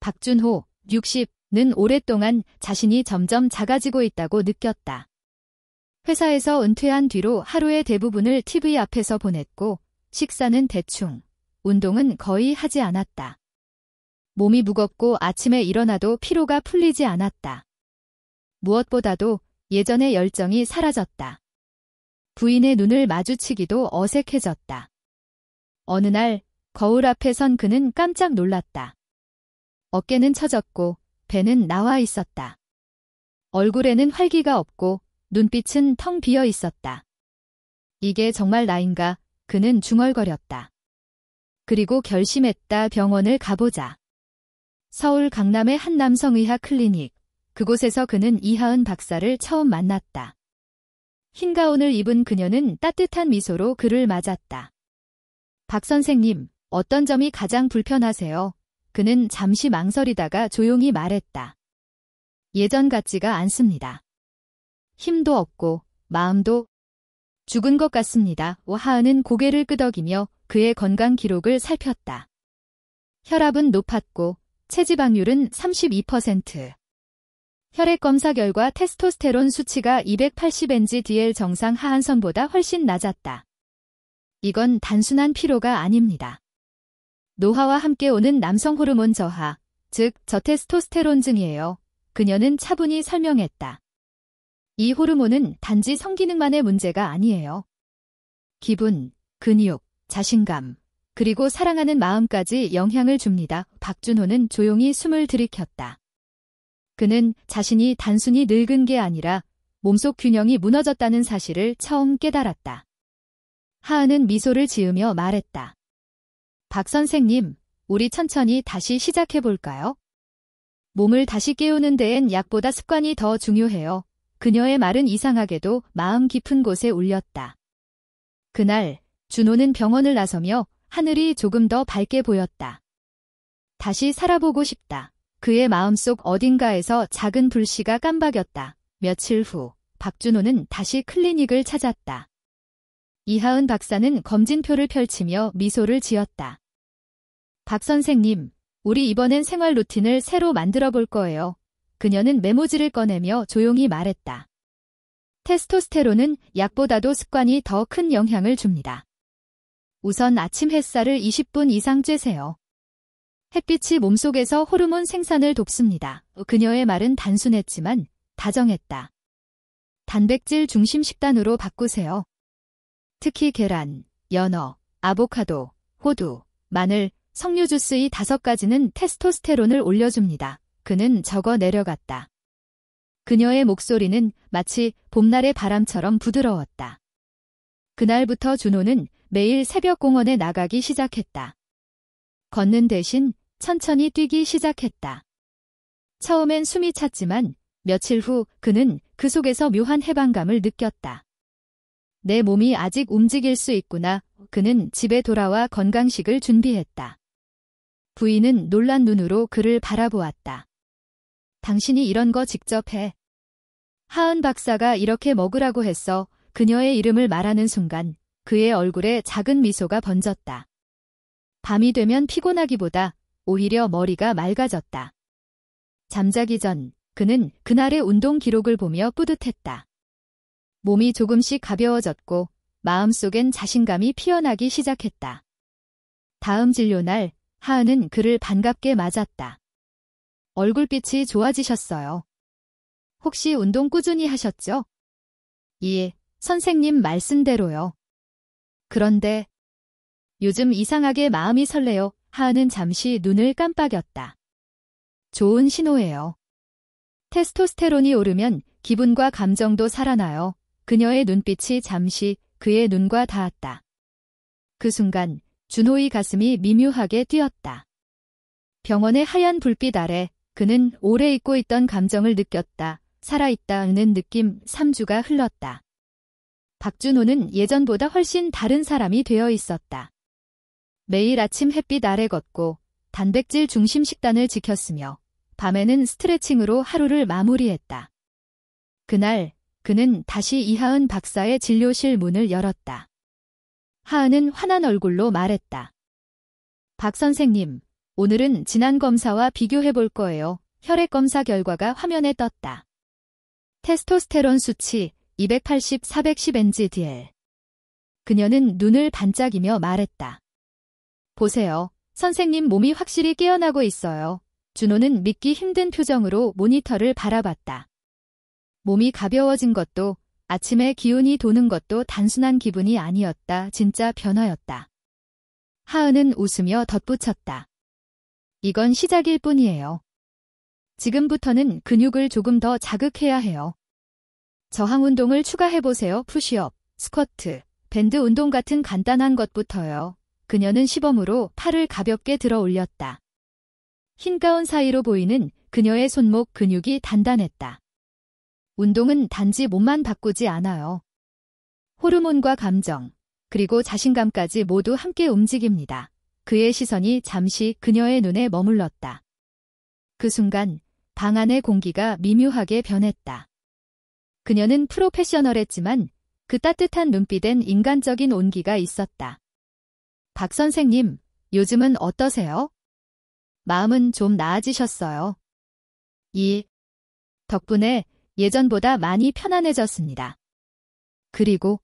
박준호, 60는 오랫동안 자신이 점점 작아지고 있다고 느꼈다. 회사에서 은퇴한 뒤로 하루의 대부분을 TV 앞에서 보냈고 식사는 대충, 운동은 거의 하지 않았다. 몸이 무겁고 아침에 일어나도 피로가 풀리지 않았다. 무엇보다도 예전의 열정이 사라졌다. 부인의 눈을 마주치기도 어색해졌다. 어느 날 거울 앞에 선 그는 깜짝 놀랐다. 어깨는 처졌고 배는 나와 있었다. 얼굴에는 활기가 없고 눈빛은 텅 비어 있었다. 이게 정말 나인가? 그는 중얼거렸다. 그리고 결심했다. 병원을 가보자. 서울 강남의 한 남성의학 클리닉. 그곳에서 그는 이하은 박사를 처음 만났다. 흰 가운을 입은 그녀는 따뜻한 미소로 그를 맞았다. 박 선생님, 어떤 점이 가장 불편하세요? 그는 잠시 망설이다가 조용히 말했다. 예전 같지가 않습니다. 힘도 없고 마음도 죽은 것 같습니다. 하은은 고개를 끄덕이며 그의 건강 기록을 살폈다. 혈압은 높았고 체지방률은 32%. 혈액 검사 결과 테스토스테론 수치가 280mg/dl 정상 하한선보다 훨씬 낮았다. 이건 단순한 피로가 아닙니다. 노화와 함께 오는 남성 호르몬 저하, 즉 저테스토스테론증이에요. 그녀는 차분히 설명했다. 이 호르몬은 단지 성기능만의 문제가 아니에요. 기분, 근육, 자신감, 그리고 사랑하는 마음까지 영향을 줍니다. 박준호는 조용히 숨을 들이켰다. 그는 자신이 단순히 늙은 게 아니라 몸속 균형이 무너졌다는 사실을 처음 깨달았다. 하은은 미소를 지으며 말했다. 박 선생님, 우리 천천히 다시 시작해볼까요? 몸을 다시 깨우는 데엔 약보다 습관이 더 중요해요. 그녀의 말은 이상하게도 마음 깊은 곳에 울렸다. 그날 준호는 병원을 나서며 하늘이 조금 더 밝게 보였다. 다시 살아보고 싶다. 그의 마음속 어딘가에서 작은 불씨가 깜박였다. 며칠 후 박준호는 다시 클리닉을 찾았다. 이하은 박사는 검진표를 펼치며 미소를 지었다. 박 선생님, 우리 이번엔 생활 루틴을 새로 만들어 볼 거예요. 그녀는 메모지를 꺼내며 조용히 말했다. 테스토스테론은 약보다도 습관이 더 큰 영향을 줍니다. 우선 아침 햇살을 20분 이상 쬐세요. 햇빛이 몸속에서 호르몬 생산을 돕습니다. 그녀의 말은 단순했지만 다정했다. 단백질 중심 식단으로 바꾸세요. 특히 계란, 연어, 아보카도, 호두, 마늘, 석류 주스 이 5가지는 테스토스테론을 올려줍니다. 그는 적어 내려갔다. 그녀의 목소리는 마치 봄날의 바람처럼 부드러웠다. 그날부터 준호는 매일 새벽 공원에 나가기 시작했다. 걷는 대신 천천히 뛰기 시작했다. 처음엔 숨이 찼지만 며칠 후 그는 그 속에서 묘한 해방감을 느꼈다. 내 몸이 아직 움직일 수 있구나. 그는 집에 돌아와 건강식을 준비했다. 부인은 놀란 눈으로 그를 바라보았다. 당신이 이런 거 직접 해. 하은 박사가 이렇게 먹으라고 했어. 그녀의 이름을 말하는 순간 그의 얼굴에 작은 미소가 번졌다. 밤이 되면 피곤하기보다 오히려 머리가 맑아졌다. 잠자기 전 그는 그날의 운동 기록을 보며 뿌듯했다. 몸이 조금씩 가벼워졌고 마음속엔 자신감이 피어나기 시작했다. 다음 진료날 하은은 그를 반갑게 맞았다. 얼굴빛이 좋아지셨어요. 혹시 운동 꾸준히 하셨죠? 예, 선생님 말씀대로요. 그런데 요즘 이상하게 마음이 설레요. 하은은 잠시 눈을 깜빡였다. 좋은 신호예요. 테스토스테론이 오르면 기분과 감정도 살아나요. 그녀의 눈빛이 잠시 그의 눈과 닿았다. 그 순간 준호의 가슴이 미묘하게 뛰었다. 병원의 하얀 불빛 아래 그는 오래 잊고 있던 감정을 느꼈다. 살아있다는 느낌. 3주가 흘렀다. 박준호는 예전보다 훨씬 다른 사람이 되어 있었다. 매일 아침 햇빛 아래 걷고 단백질 중심 식단을 지켰으며 밤에는 스트레칭으로 하루를 마무리했다. 그날 그는 다시 이하은 박사의 진료실 문을 열었다. 하은은 환한 얼굴로 말했다. 박 선생님, 오늘은 지난 검사와 비교해 볼 거예요. 혈액 검사 결과가 화면에 떴다. 테스토스테론 수치 280, 410 NGDL. 그녀는 눈을 반짝이며 말했다. 보세요. 선생님 몸이 확실히 깨어나고 있어요. 준호는 믿기 힘든 표정으로 모니터를 바라봤다. 몸이 가벼워진 것도, 아침에 기운이 도는 것도 단순한 기분이 아니었다. 진짜 변화였다. 하은은 웃으며 덧붙였다. 이건 시작일 뿐이에요. 지금부터는 근육을 조금 더 자극해야 해요. 저항 운동을 추가해보세요. 푸시업, 스쿼트, 밴드 운동 같은 간단한 것부터요. 그녀는 시범으로 팔을 가볍게 들어 올렸다. 흰 가운 사이로 보이는 그녀의 손목 근육이 단단했다. 운동은 단지 몸만 바꾸지 않아요. 호르몬과 감정, 그리고 자신감까지 모두 함께 움직입니다. 그의 시선이 잠시 그녀의 눈에 머물렀다. 그 순간 방 안의 공기가 미묘하게 변했다. 그녀는 프로페셔널했지만 그 따뜻한 눈빛엔 인간적인 온기가 있었다. 박 선생님, 요즘은 어떠세요? 마음은 좀 나아지셨어요. 덕분에 예전보다 많이 편안해졌습니다. 그리고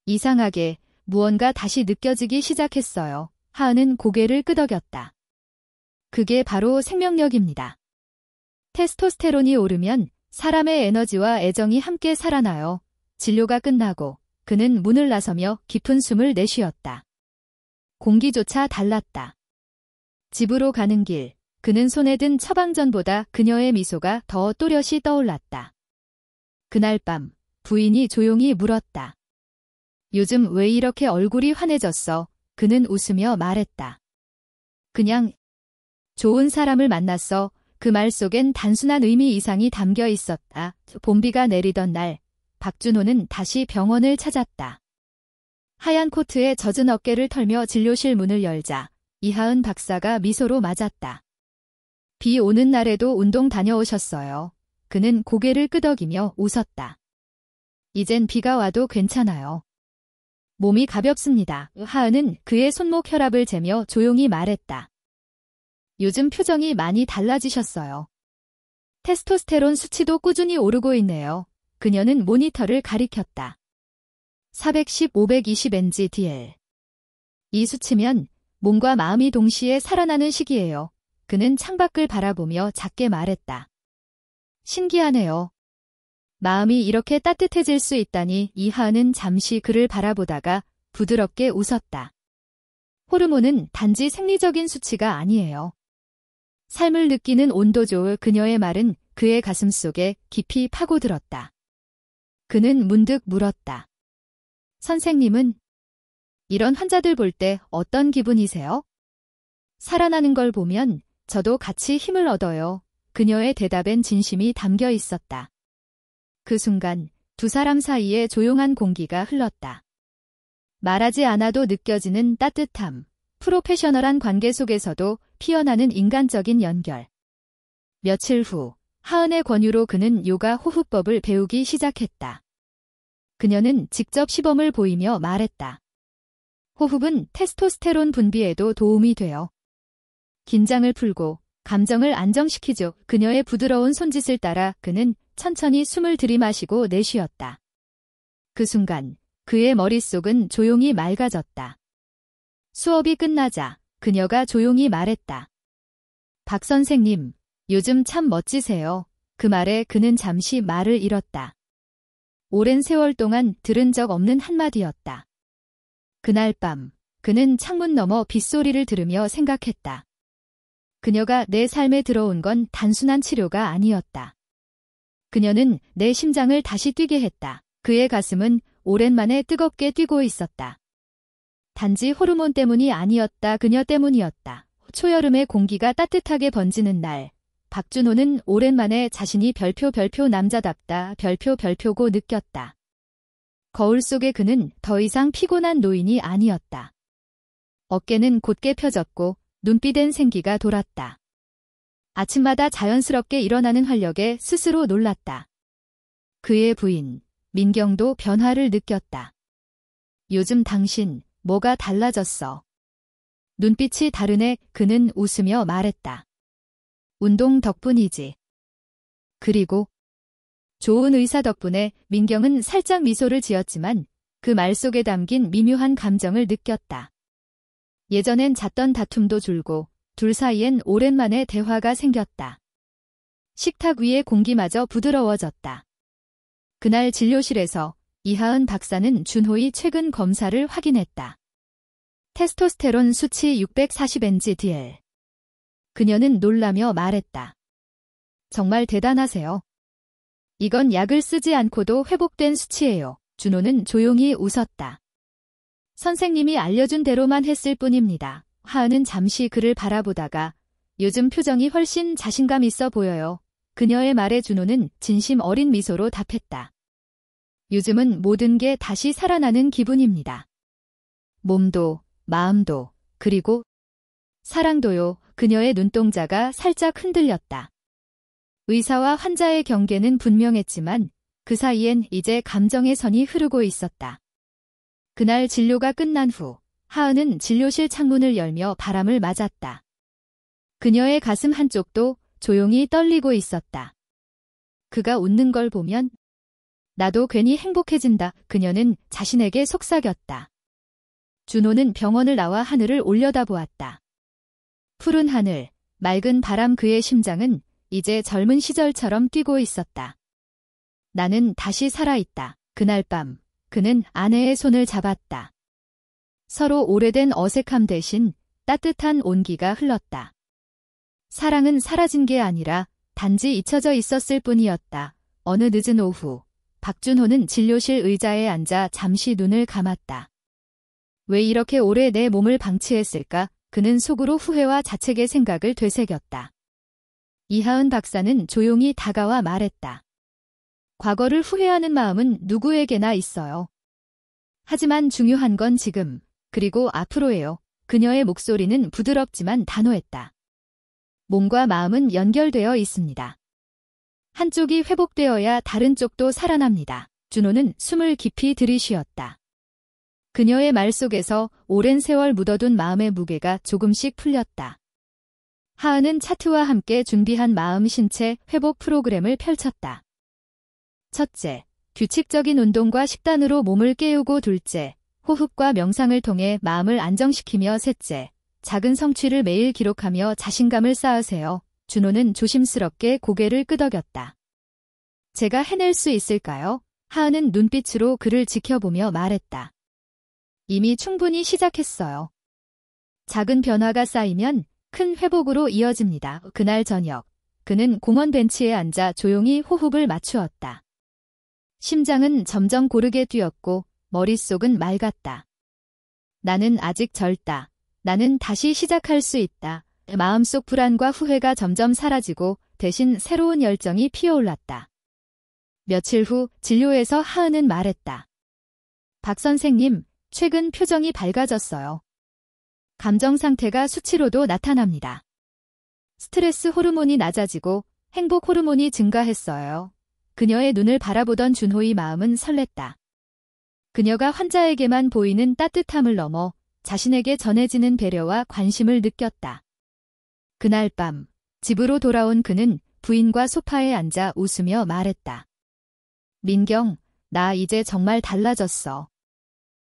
이상하게 무언가 다시 느껴지기 시작했어요. 하은은 고개를 끄덕였다. 그게 바로 생명력입니다. 테스토스테론이 오르면 사람의 에너지와 애정이 함께 살아나요. 진료가 끝나고 그는 문을 나서며 깊은 숨을 내쉬었다. 공기조차 달랐다. 집으로 가는 길, 그는 손에 든 처방전보다 그녀의 미소가 더 또렷이 떠올랐다. 그날 밤 부인이 조용히 물었다. 요즘 왜 이렇게 얼굴이 환해졌어? 그는 웃으며 말했다. 그냥 좋은 사람을 만났어. 그 말 속엔 단순한 의미 이상이 담겨 있었다. 봄비가 내리던 날, 박준호는 다시 병원을 찾았다. 하얀 코트에 젖은 어깨를 털며 진료실 문을 열자 이하은 박사가 미소로 맞았다. 비 오는 날에도 운동 다녀오셨어요. 그는 고개를 끄덕이며 웃었다. 이젠 비가 와도 괜찮아요. 몸이 가볍습니다. 하은은 그의 손목 혈압을 재며 조용히 말했다. 요즘 표정이 많이 달라지셨어요. 테스토스테론 수치도 꾸준히 오르고 있네요. 그녀는 모니터를 가리켰다. 410, 520 NGDL. 이 수치면 몸과 마음이 동시에 살아나는 시기예요. 그는 창밖을 바라보며 작게 말했다. 신기하네요. 마음이 이렇게 따뜻해질 수 있다니. 이하은은 잠시 그를 바라보다가 부드럽게 웃었다. 호르몬은 단지 생리적인 수치가 아니에요. 삶을 느끼는 온도죠. 그녀의 말은 그의 가슴 속에 깊이 파고들었다. 그는 문득 물었다. 선생님은 이런 환자들 볼 때 어떤 기분이세요? 살아나는 걸 보면 저도 같이 힘을 얻어요. 그녀의 대답엔 진심이 담겨 있었다. 그 순간 두 사람 사이에 조용한 공기가 흘렀다. 말하지 않아도 느껴지는 따뜻함, 프로페셔널한 관계 속에서도 피어나는 인간적인 연결. 며칠 후 하은의 권유로 그는 요가 호흡법을 배우기 시작했다. 그녀는 직접 시범을 보이며 말했다. 호흡은 테스토스테론 분비에도 도움이 돼요. 긴장을 풀고 감정을 안정시키죠. 그녀의 부드러운 손짓을 따라 그는 천천히 숨을 들이마시고 내쉬었다. 그 순간 그의 머릿속은 조용히 맑아졌다. 수업이 끝나자 그녀가 조용히 말했다. 박 선생님, 요즘 참 멋지세요. 그 말에 그는 잠시 말을 잃었다. 오랜 세월 동안 들은 적 없는 한마디였다. 그날 밤 그는 창문 너머 빗소리를 들으며 생각했다. 그녀가 내 삶에 들어온 건 단순한 치료가 아니었다. 그녀는 내 심장을 다시 뛰게 했다. 그의 가슴은 오랜만에 뜨겁게 뛰고 있었다. 단지 호르몬 때문이 아니었다. 그녀 때문이었다. 초여름의 공기가 따뜻하게 번지는 날, 박준호는 오랜만에 자신이 별표 남자답다. 별표고 느꼈다. 거울 속의 그는 더 이상 피곤한 노인이 아니었다. 어깨는 곧게 펴졌고 눈빛엔 생기가 돌았다. 아침마다 자연스럽게 일어나는 활력에 스스로 놀랐다. 그의 부인, 민경도 변화를 느꼈다. 요즘 당신 뭐가 달라졌어? 눈빛이 다르네. 그는 웃으며 말했다. 운동 덕분이지. 그리고 좋은 의사 덕분에. 민경은 살짝 미소를 지었지만 그 말 속에 담긴 미묘한 감정을 느꼈다. 예전엔 잦던 다툼도 줄고 둘 사이엔 오랜만에 대화가 생겼다. 식탁 위의 공기마저 부드러워졌다. 그날 진료실에서 이하은 박사는 준호의 최근 검사를 확인했다. 테스토스테론 수치 640NG/dl. 그녀는 놀라며 말했다. 정말 대단하세요. 이건 약을 쓰지 않고도 회복된 수치예요. 준호는 조용히 웃었다. 선생님이 알려준 대로만 했을 뿐입니다. 하은은 잠시 그를 바라보다가 요즘 표정이 훨씬 자신감 있어 보여요. 그녀의 말에 준호는 진심 어린 미소로 답했다. 요즘은 모든 게 다시 살아나는 기분입니다. 몸도, 마음도, 그리고 사랑도요. 그녀의 눈동자가 살짝 흔들렸다. 의사와 환자의 경계는 분명했지만 그 사이엔 이제 감정의 선이 흐르고 있었다. 그날 진료가 끝난 후 하은은 진료실 창문을 열며 바람을 맞았다. 그녀의 가슴 한쪽도 조용히 떨리고 있었다. 그가 웃는 걸 보면 나도 괜히 행복해진다. 그녀는 자신에게 속삭였다. 준호는 병원을 나와 하늘을 올려다보았다. 푸른 하늘, 맑은 바람. 그의 심장은 이제 젊은 시절처럼 뛰고 있었다. 나는 다시 살아있다. 그날 밤 그는 아내의 손을 잡았다. 서로 오래된 어색함 대신 따뜻한 온기가 흘렀다. 사랑은 사라진 게 아니라 단지 잊혀져 있었을 뿐이었다. 어느 늦은 오후, 박준호는 진료실 의자에 앉아 잠시 눈을 감았다. 왜 이렇게 오래 내 몸을 방치했을까? 그는 속으로 후회와 자책의 생각을 되새겼다. 이하은 박사는 조용히 다가와 말했다. 과거를 후회하는 마음은 누구에게나 있어요. 하지만 중요한 건 지금, 그리고 앞으로예요. 그녀의 목소리는 부드럽지만 단호했다. 몸과 마음은 연결되어 있습니다. 한쪽이 회복되어야 다른 쪽도 살아납니다. 준호는 숨을 깊이 들이쉬었다. 그녀의 말 속에서 오랜 세월 묻어둔 마음의 무게가 조금씩 풀렸다. 하은은 차트와 함께 준비한 마음 신체 회복 프로그램을 펼쳤다. 첫째, 규칙적인 운동과 식단으로 몸을 깨우고. 둘째, 호흡과 명상을 통해 마음을 안정시키며. 셋째, 작은 성취를 매일 기록하며 자신감을 쌓으세요. 준호는 조심스럽게 고개를 끄덕였다. 제가 해낼 수 있을까요? 하은은 눈빛으로 그를 지켜보며 말했다. 이미 충분히 시작했어요. 작은 변화가 쌓이면 큰 회복으로 이어집니다. 그날 저녁, 그는 공원 벤치에 앉아 조용히 호흡을 맞추었다. 심장은 점점 고르게 뛰었고 머릿속은 맑았다. 나는 아직 젊다. 나는 다시 시작할 수 있다. 마음속 불안과 후회가 점점 사라지고 대신 새로운 열정이 피어올랐다. 며칠 후 진료에서 하은은 말했다. 박 선생님, 최근 표정이 밝아졌어요. 감정 상태가 수치로도 나타납니다. 스트레스 호르몬이 낮아지고 행복 호르몬이 증가했어요. 그녀의 눈을 바라보던 준호의 마음은 설렜다. 그녀가 환자에게만 보이는 따뜻함을 넘어 자신에게 전해지는 배려와 관심을 느꼈다. 그날 밤, 집으로 돌아온 그는 부인과 소파에 앉아 웃으며 말했다. 민경, 나 이제 정말 달라졌어.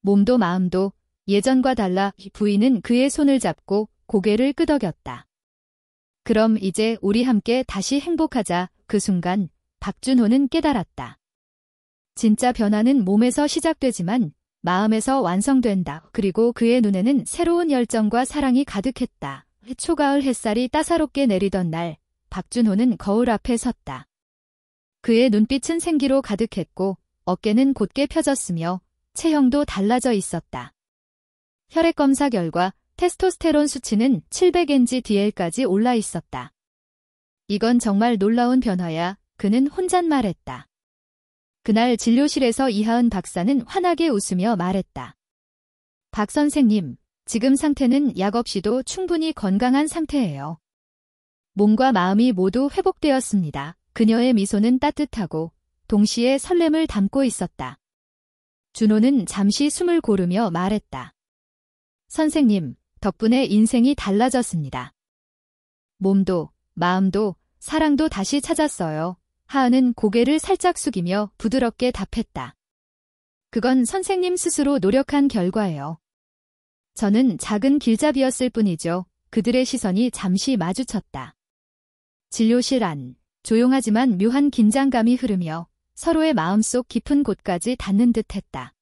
몸도 마음도 예전과 달라. 부인은 그의 손을 잡고 고개를 끄덕였다. 그럼 이제 우리 함께 다시 행복하자. 그 순간 박준호는 깨달았다. 진짜 변화는 몸에서 시작되지만 마음에서 완성된다. 그리고 그의 눈에는 새로운 열정과 사랑이 가득했다. 초가을 햇살이 따사롭게 내리던 날, 박준호는 거울 앞에 섰다. 그의 눈빛은 생기로 가득했고 어깨는 곧게 펴졌으며 체형도 달라져 있었다. 혈액 검사 결과 테스토스테론 수치는 700NG/dl까지 올라 있었다. 이건 정말 놀라운 변화야. 그는 혼잣말했다. 그날 진료실에서 이하은 박사는 환하게 웃으며 말했다. 박 선생님, 지금 상태는 약 없이도 충분히 건강한 상태예요. 몸과 마음이 모두 회복되었습니다. 그녀의 미소는 따뜻하고 동시에 설렘을 담고 있었다. 준호는 잠시 숨을 고르며 말했다. 선생님, 덕분에 인생이 달라졌습니다. 몸도, 마음도, 사랑도 다시 찾았어요. 하은은 고개를 살짝 숙이며 부드럽게 답했다. 그건 선생님 스스로 노력한 결과예요. 저는 작은 길잡이였을 뿐이죠. 그들의 시선이 잠시 마주쳤다. 진료실 안, 조용하지만 묘한 긴장감이 흐르며 서로의 마음속 깊은 곳까지 닿는 듯했다.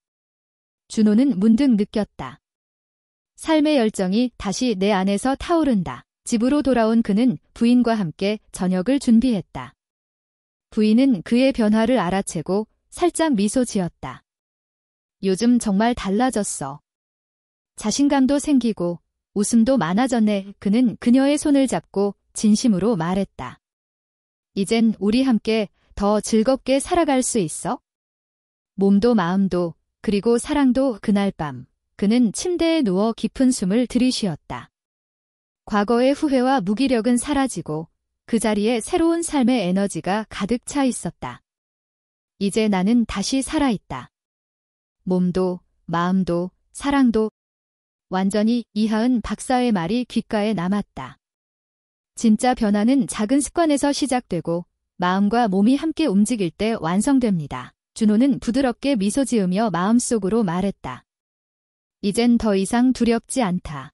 준호는 문득 느꼈다. 삶의 열정이 다시 내 안에서 타오른다. 집으로 돌아온 그는 부인과 함께 저녁을 준비했다. 부인은 그의 변화를 알아채고 살짝 미소 지었다. 요즘 정말 달라졌어. 자신감도 생기고 웃음도 많아졌네. 그는 그녀의 손을 잡고 진심으로 말했다. 이젠 우리 함께 더 즐겁게 살아갈 수 있어? 몸도 마음도 그리고 사랑도. 그날 밤 그는 침대에 누워 깊은 숨을 들이쉬었다. 과거의 후회와 무기력은 사라지고 그 자리에 새로운 삶의 에너지가 가득 차 있었다. 이제 나는 다시 살아있다. 몸도 마음도 사랑도. 완전히. 이하은 박사의 말이 귓가에 남았다. 진짜 변화는 작은 습관에서 시작되고 마음과 몸이 함께 움직일 때 완성됩니다. 준호는 부드럽게 미소 지으며 마음속으로 말했다. 이젠 더 이상 두렵지 않다.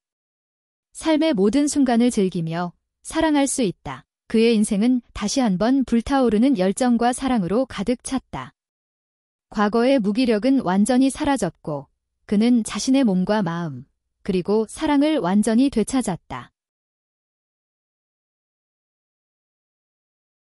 삶의 모든 순간을 즐기며 사랑할 수 있다. 그의 인생은 다시 한번 불타오르는 열정과 사랑으로 가득 찼다. 과거의 무기력은 완전히 사라졌고 그는 자신의 몸과 마음 그리고 사랑을 완전히 되찾았다.